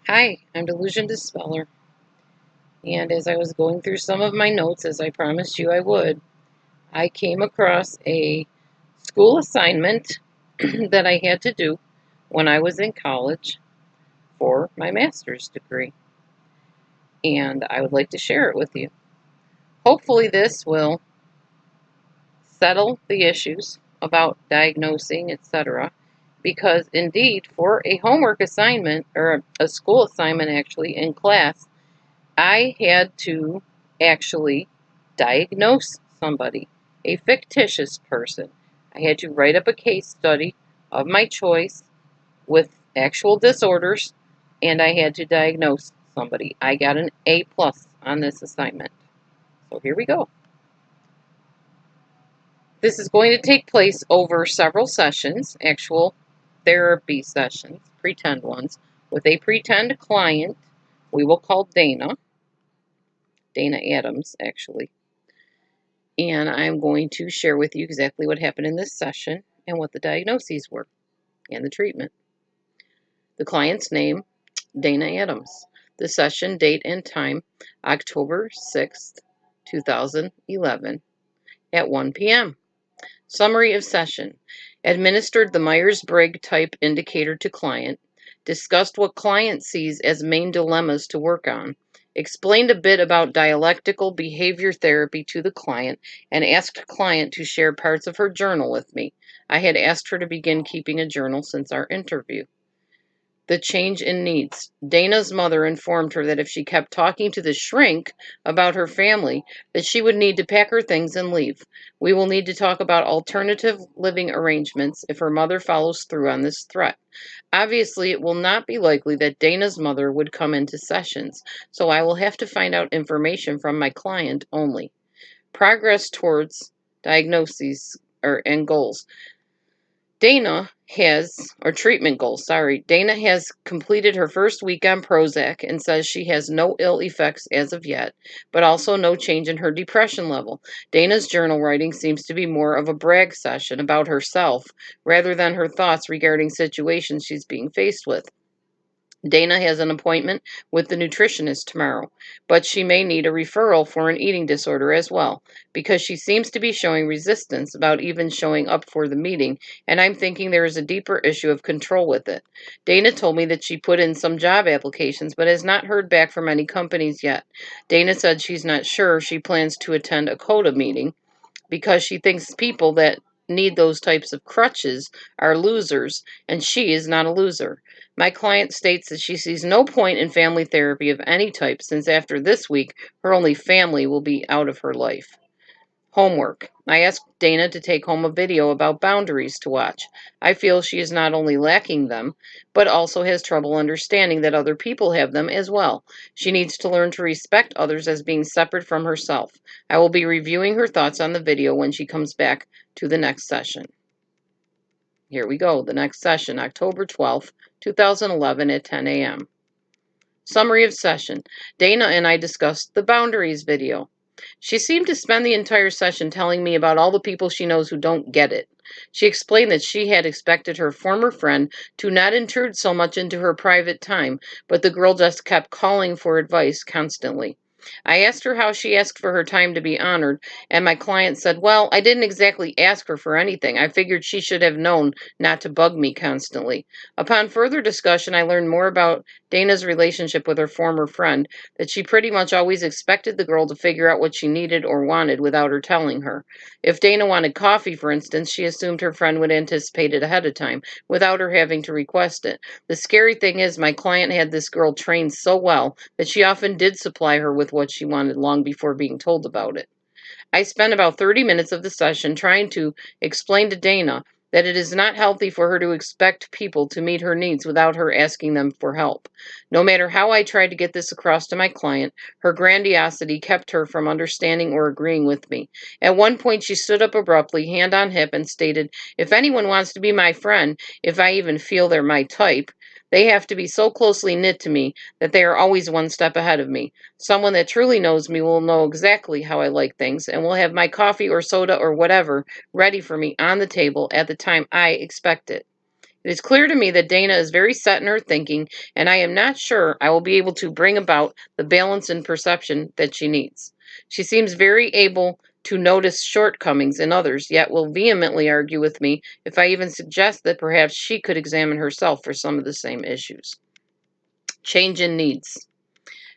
Hi, I'm Delusion Dispeller, and as I was going through some of my notes, as I promised you I would, I came across a school assignment that I had to do when I was in college for my master's degree, and I would like to share it with you. Hopefully, this will settle the issues about diagnosing, etc. Because indeed, for a homework assignment, or a school assignment actually in class, I had to actually diagnose somebody, a fictitious person. I had to write up a case study of my choice with actual disorders, and I had to diagnose somebody. I got an A plus on this assignment. So here we go. This is going to take place over several sessions, actual therapy sessions, pretend ones, with a pretend client we will call Dana Addams, actually. And I'm going to share with you exactly what happened in this session and what the diagnoses were and the treatment. The client's name, Dana Addams. The session date and time, October 6th, 2011 at 1 p.m. Summary of session. Administered the Myers-Briggs type indicator to client. Discussed what client sees as main dilemmas to work on. Explained a bit about dialectical behavior therapy to the client and asked client to share parts of her journal with me. I had asked her to begin keeping a journal since our interview. The change in needs. Dana's mother informed her that if she kept talking to the shrink about her family, that she would need to pack her things and leave. We will need to talk about alternative living arrangements if her mother follows through on this threat. Obviously, it will not be likely that Dana's mother would come into sessions, so I will have to find out information from my client only. Progress towards diagnoses and goals. Treatment goals, sorry. Dana has completed her first week on Prozac and says she has no ill effects as of yet, but also no change in her depression level. Dana's journal writing seems to be more of a brag session about herself rather than her thoughts regarding situations she's being faced with. Dana has an appointment with the nutritionist tomorrow, but she may need a referral for an eating disorder as well, because she seems to be showing resistance about even showing up for the meeting, and I'm thinking there is a deeper issue of control with it. Dana told me that she put in some job applications, but has not heard back from any companies yet. Dana said she's not sure she plans to attend a CODA meeting, because she thinks people that need those types of crutches are losers, and she is not a loser. My client states that she sees no point in family therapy of any type, since after this week, her only family will be out of her life. Homework. I asked Dana to take home a video about boundaries to watch. I feel she is not only lacking them, but also has trouble understanding that other people have them as well. She needs to learn to respect others as being separate from herself. I will be reviewing her thoughts on the video when she comes back to the next session. Here we go. The next session, October 12th, 2011 at 10 a.m. Summary of session. Dana and I discussed the boundaries video. She seemed to spend the entire session telling me about all the people she knows who don't get it. She explained that she had expected her former friend to not intrude so much into her private time, but the girl just kept calling for advice constantly. I asked her how she asked for her time to be honored, and my client said, "Well, I didn't exactly ask her for anything. I figured she should have known not to bug me constantly." Upon further discussion, I learned more about Dana's relationship with her former friend, that she pretty much always expected the girl to figure out what she needed or wanted without her telling her. If Dana wanted coffee, for instance, she assumed her friend would anticipate it ahead of time, without her having to request it. The scary thing is, my client had this girl trained so well that she often did supply her with what she wanted long before being told about it. I spent about 30 minutes of the session trying to explain to Dana that it is not healthy for her to expect people to meet her needs without her asking them for help. No matter how I tried to get this across to my client, her grandiosity kept her from understanding or agreeing with me. At one point, she stood up abruptly, hand on hip, and stated, "If anyone wants to be my friend, if I even feel they're my type, they have to be so closely knit to me that they are always one step ahead of me. Someone that truly knows me will know exactly how I like things and will have my coffee or soda or whatever ready for me on the table at the time I expect it." It is clear to me that Dana is very set in her thinking, and I am not sure I will be able to bring about the balance in perception that she needs. She seems very able to notice shortcomings in others, yet will vehemently argue with me if I even suggest that perhaps she could examine herself for some of the same issues. Change in needs.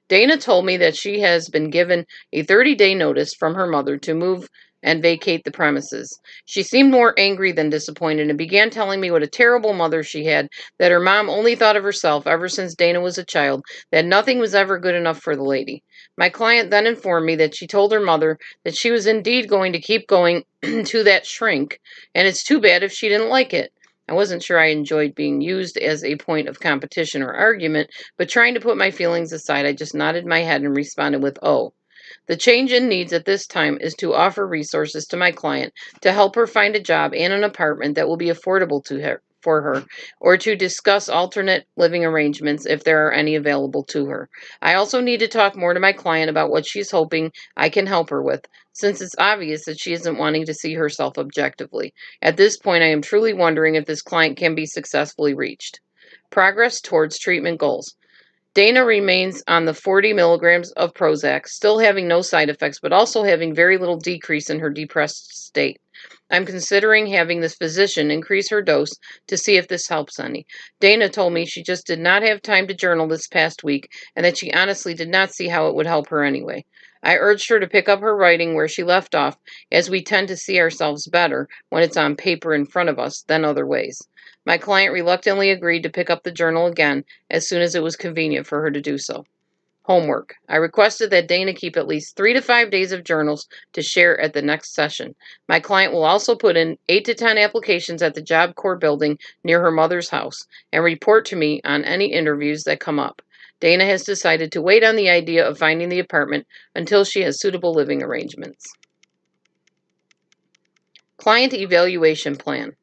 Dana told me that she has been given a 30-day notice from her mother to move and vacate the premises. She seemed more angry than disappointed and began telling me what a terrible mother she had, that her mom only thought of herself ever since Dana was a child, that nothing was ever good enough for the lady. My client then informed me that she told her mother that she was indeed going to keep going to that shrink, and it's too bad if she didn't like it. I wasn't sure I enjoyed being used as a point of competition or argument, but trying to put my feelings aside, I just nodded my head and responded with, "Oh." The change in needs at this time is to offer resources to my client to help her find a job and an apartment that will be affordable to her for her, or to discuss alternate living arrangements if there are any available to her. I also need to talk more to my client about what she's hoping I can help her with, since it's obvious that she isn't wanting to see herself objectively. At this point, I am truly wondering if this client can be successfully reached. Progress towards treatment goals. Dana remains on the 40 milligrams of Prozac, still having no side effects, but also having very little decrease in her depressed state. I'm considering having this physician increase her dose to see if this helps any. Dana told me she just did not have time to journal this past week and that she honestly did not see how it would help her anyway. I urged her to pick up her writing where she left off, as we tend to see ourselves better when it's on paper in front of us than other ways. My client reluctantly agreed to pick up the journal again as soon as it was convenient for her to do so. Homework. I requested that Dana keep at least 3 to 5 days of journals to share at the next session. My client will also put in 8 to 10 applications at the Job Corps building near her mother's house and report to me on any interviews that come up. Dana has decided to wait on the idea of finding the apartment until she has suitable living arrangements. Client Evaluation Plan.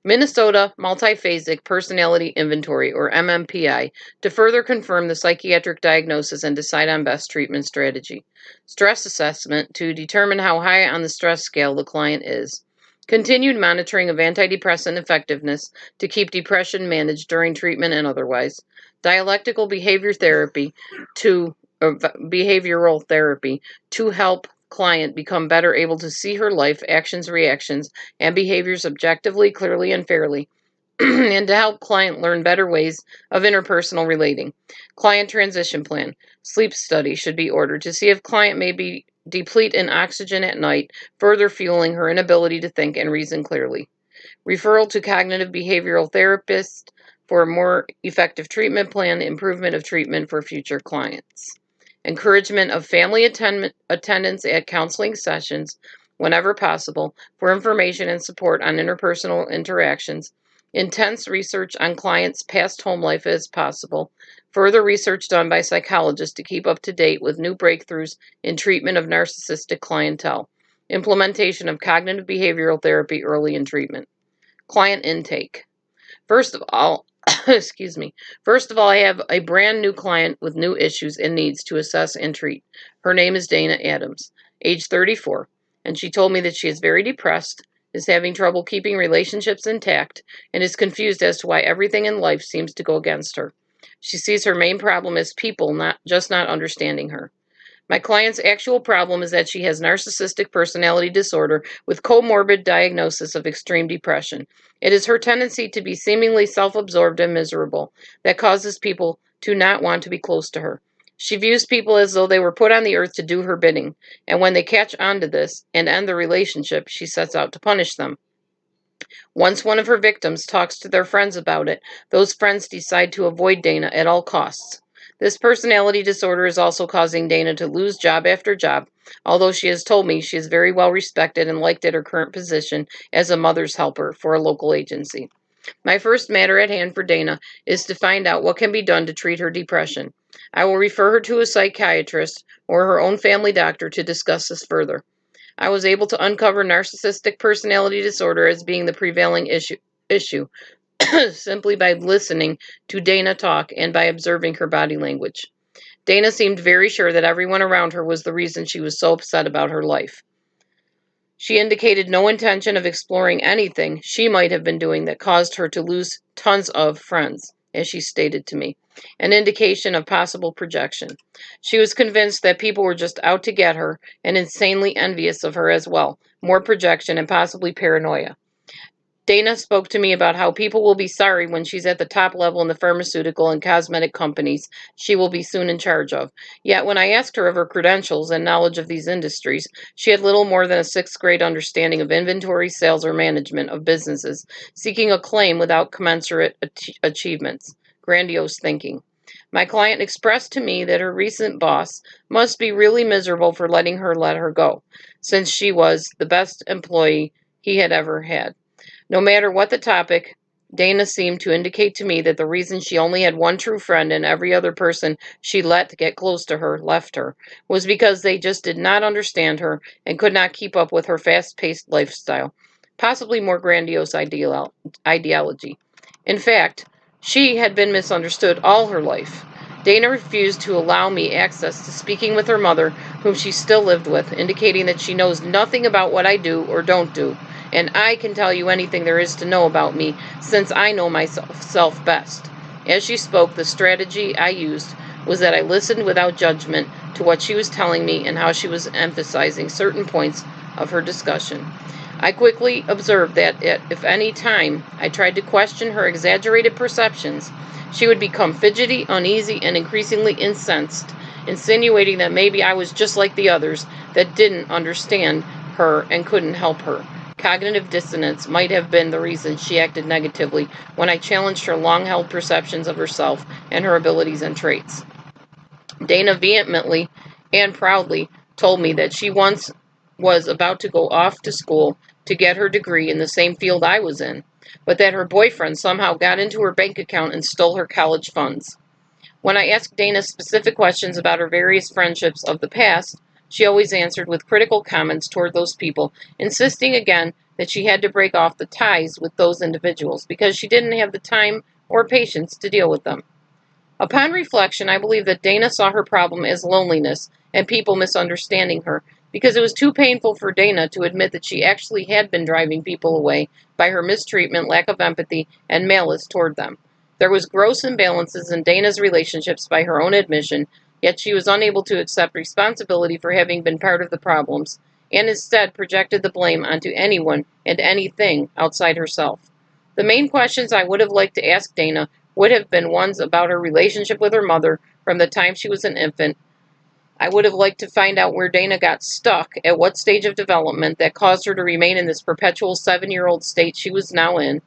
Minnesota Multiphasic Personality Inventory, or MMPI, to further confirm the psychiatric diagnosis and decide on best treatment strategy. Stress assessment to determine how high on the stress scale the client is. Continued monitoring of antidepressant effectiveness to keep depression managed during treatment and otherwise. Dialectical behavioral therapy to help client become better able to see her life, actions, reactions, and behaviors objectively, clearly, and fairly, and to help client learn better ways of interpersonal relating. Client transition plan. Sleep study should be ordered to see if client may be deplete in oxygen at night, further fueling her inability to think and reason clearly. Referral to cognitive behavioral therapist for a more effective treatment plan, improvement of treatment for future clients. Encouragement of family attendance at counseling sessions whenever possible for information and support on interpersonal interactions. Intense research on clients' past home life as possible. Further research done by psychologists to keep up to date with new breakthroughs in treatment of narcissistic clientele. Implementation of cognitive behavioral therapy early in treatment. Client intake. First of all, excuse me. First of all, I have a brand new client with new issues and needs to assess and treat. Her name is Dana Addams, age 34, and she told me that she is very depressed, is having trouble keeping relationships intact, and is confused as to why everything in life seems to go against her. She sees her main problem as people not understanding her. My client's actual problem is that she has narcissistic personality disorder with comorbid diagnosis of extreme depression. It is her tendency to be seemingly self-absorbed and miserable that causes people to not want to be close to her. She views people as though they were put on the earth to do her bidding, and when they catch on to this and end the relationship, she sets out to punish them. Once one of her victims talks to their friends about it, those friends decide to avoid Dana at all costs. This personality disorder is also causing Dana to lose job after job, although she has told me she is very well respected and liked at her current position as a mother's helper for a local agency. My first matter at hand for Dana is to find out what can be done to treat her depression. I will refer her to a psychiatrist or her own family doctor to discuss this further. I was able to uncover narcissistic personality disorder as being the prevailing issue simply by listening to Dana talk and by observing her body language. Dana seemed very sure that everyone around her was the reason she was so upset about her life. She indicated no intention of exploring anything she might have been doing that caused her to lose tons of friends, as she stated to me, an indication of possible projection. She was convinced that people were just out to get her and insanely envious of her as well, more projection and possibly paranoia. Dana spoke to me about how people will be sorry when she's at the top level in the pharmaceutical and cosmetic companies she will be soon in charge of. Yet when I asked her of her credentials and knowledge of these industries, she had little more than a sixth grade understanding of inventory, sales, or management of businesses, seeking acclaim without commensurate achievements. Grandiose thinking. My client expressed to me that her recent boss must be really miserable for letting her let her go, since she was the best employee he had ever had. No matter what the topic, Dana seemed to indicate to me that the reason she only had one true friend and every other person she let get close to her left her was because they just did not understand her and could not keep up with her fast-paced lifestyle, possibly more grandiose ideology. In fact, she had been misunderstood all her life. Dana refused to allow me access to speaking with her mother, whom she still lived with, indicating that she knows nothing about what I do or don't do, and I can tell you anything there is to know about me, since I know myself best. As she spoke, the strategy I used was that I listened without judgment to what she was telling me and how she was emphasizing certain points of her discussion. I quickly observed that if any time I tried to question her exaggerated perceptions, she would become fidgety, uneasy, and increasingly incensed, insinuating that maybe I was just like the others that didn't understand her and couldn't help her. Cognitive dissonance might have been the reason she acted negatively when I challenged her long-held perceptions of herself and her abilities and traits. Dana vehemently and proudly told me that she once was about to go off to school to get her degree in the same field I was in, but that her boyfriend somehow got into her bank account and stole her college funds. When I asked Dana specific questions about her various friendships of the past, she always answered with critical comments toward those people, insisting again that she had to break off the ties with those individuals because she didn't have the time or patience to deal with them. Upon reflection, I believe that Dana saw her problem as loneliness and people misunderstanding her, because it was too painful for Dana to admit that she actually had been driving people away by her mistreatment, lack of empathy, and malice toward them. There was gross imbalances in Dana's relationships by her own admission, yet she was unable to accept responsibility for having been part of the problems, and instead projected the blame onto anyone and anything outside herself. The main questions I would have liked to ask Dana would have been ones about her relationship with her mother from the time she was an infant. I would have liked to find out where Dana got stuck, at what stage of development that caused her to remain in this perpetual 7-year-old state she was now in.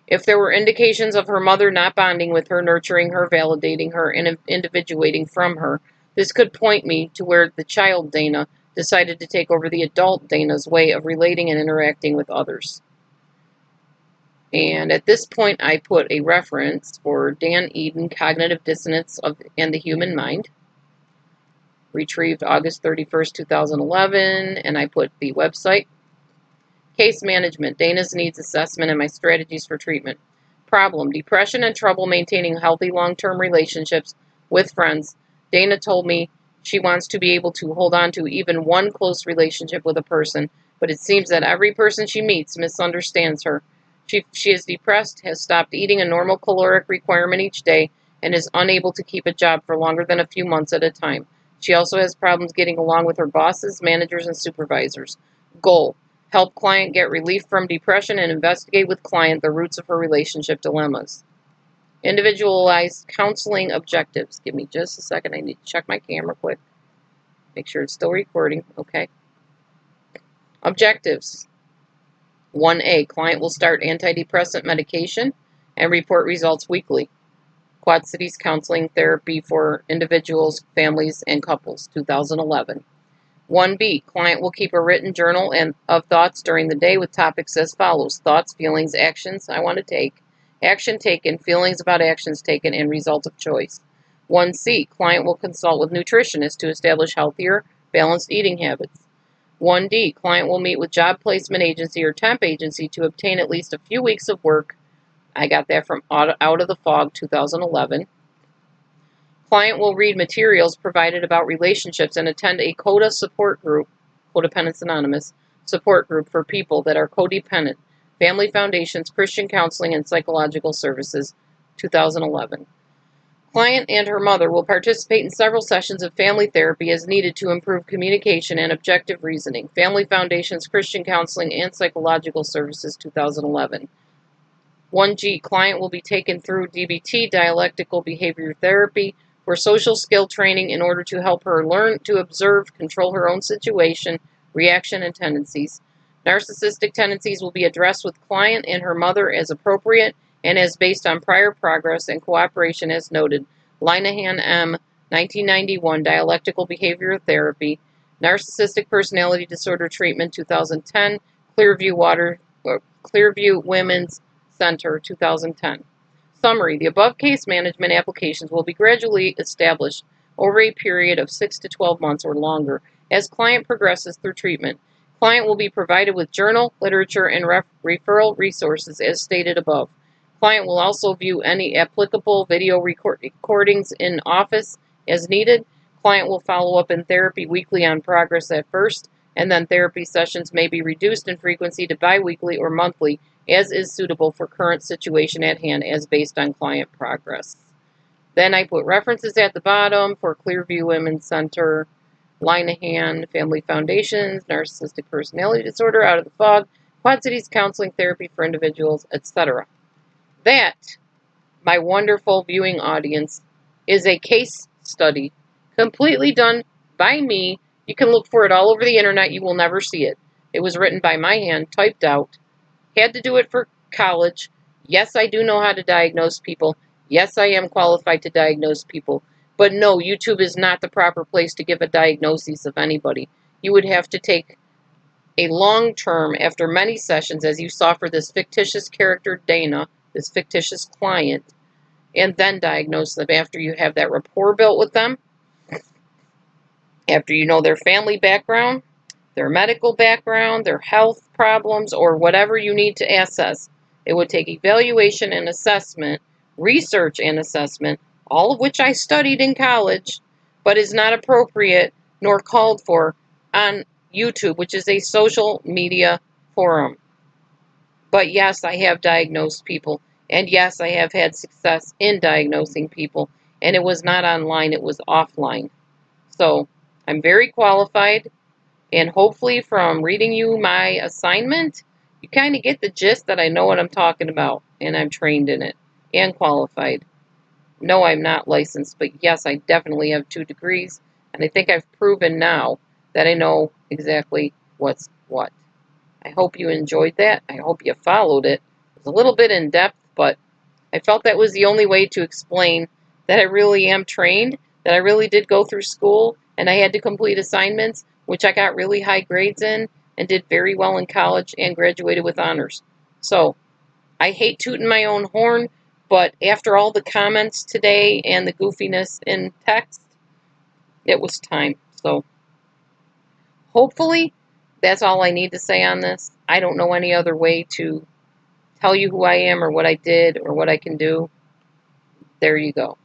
If there were indications of her mother not bonding with her, nurturing her, validating her, and individuating from her, this could point me to where the child Dana decided to take over the adult Dana's way of relating and interacting with others. And at this point, I put a reference for Dan Eden, Cognitive Dissonance and the Human Mind, retrieved August 31st, 2011, and I put the website. Case management, Dana's needs assessment, and my strategies for treatment. Problem, depression and trouble maintaining healthy long-term relationships with friends. Dana told me she wants to be able to hold on to even one close relationship with a person, but it seems that every person she meets misunderstands her. She is depressed, has stopped eating a normal caloric requirement each day, and is unable to keep a job for longer than a few months at a time. She also has problems getting along with her bosses, managers, and supervisors. Goal, help client get relief from depression and investigate with client the roots of her relationship dilemmas. Individualized counseling objectives. Give me just a second. I need to check my camera quick. Make sure it's still recording. Okay. Objectives. 1A, client will start antidepressant medication and report results weekly. Quad Cities Counseling Therapy for Individuals, Families, and Couples, 2011. 1B, client will keep a written journal of thoughts during the day with topics as follows: thoughts, feelings, actions I want to take, action taken, feelings about actions taken, and result of choice. 1C, client will consult with nutritionists to establish healthier, balanced eating habits. 1D, client will meet with job placement agency or temp agency to obtain at least a few weeks of work. I got that from Out of the Fog, 2011. Client will read materials provided about relationships and attend a CODA support group, Codependence Anonymous, support group for people that are codependent. Family Foundations, Christian Counseling and Psychological Services, 2011. Client and her mother will participate in several sessions of family therapy as needed to improve communication and objective reasoning. Family Foundations, Christian Counseling and Psychological Services, 2011. 1G, client will be taken through DBT, dialectical behavior therapy, for social skill training in order to help her learn to observe, control her own situation, reaction, and tendencies. Narcissistic tendencies will be addressed with client and her mother as appropriate and as based on prior progress and cooperation as noted. Linehan M., 1991, Dialectical Behavior Therapy. Narcissistic Personality Disorder Treatment, 2010. Clearview Women's Center, 2010. Summary: the above case management applications will be gradually established over a period of 6 to 12 months or longer as client progresses through treatment. Client will be provided with journal, literature, and referral resources as stated above. Client will also view any applicable video recordings in office as needed. Client will follow up in therapy weekly on progress at first, and then therapy sessions may be reduced in frequency to biweekly or monthly as is suitable for current situation at hand as based on client progress. Then I put references at the bottom for Clearview Women's Center, Linehan, Family Foundations, Narcissistic Personality Disorder, Out of the Fog, Quad Cities Counseling Therapy for Individuals, etc. That, my wonderful viewing audience, is a case study completely done by me. You can look for it all over the internet. You will never see it. It was written by my hand, typed out. Had to do it for college. Yes, I do know how to diagnose people. Yes, I am qualified to diagnose people. But no, YouTube is not the proper place to give a diagnosis of anybody. You would have to take a long term, after many sessions, as you saw for this fictitious character, Dana, this fictitious client, and then diagnose them after you have that rapport built with them, after you know their family background, their medical background, their health problems, or whatever you need to assess. It would take evaluation and assessment, research and assessment, all of which I studied in college, but is not appropriate nor called for on YouTube, which is a social media forum. But yes, I have diagnosed people, and yes, I have had success in diagnosing people, and it was not online, it was offline. So I'm very qualified. And hopefully from reading you my assignment, you kind of get the gist that I know what I'm talking about. And I'm trained in it and qualified. No, I'm not licensed, but yes, I definitely have 2 degrees. And I think I've proven now that I know exactly what's what. I hope you enjoyed that. I hope you followed it. It was a little bit in depth, but I felt that was the only way to explain that I really am trained, that I really did go through school, and I had to complete assignments, which I got really high grades in and did very well in college and graduated with honors. So I hate tooting my own horn, but after all the comments today and the goofiness in text, it was time. So hopefully that's all I need to say on this. I don't know any other way to tell you who I am or what I did or what I can do. There you go.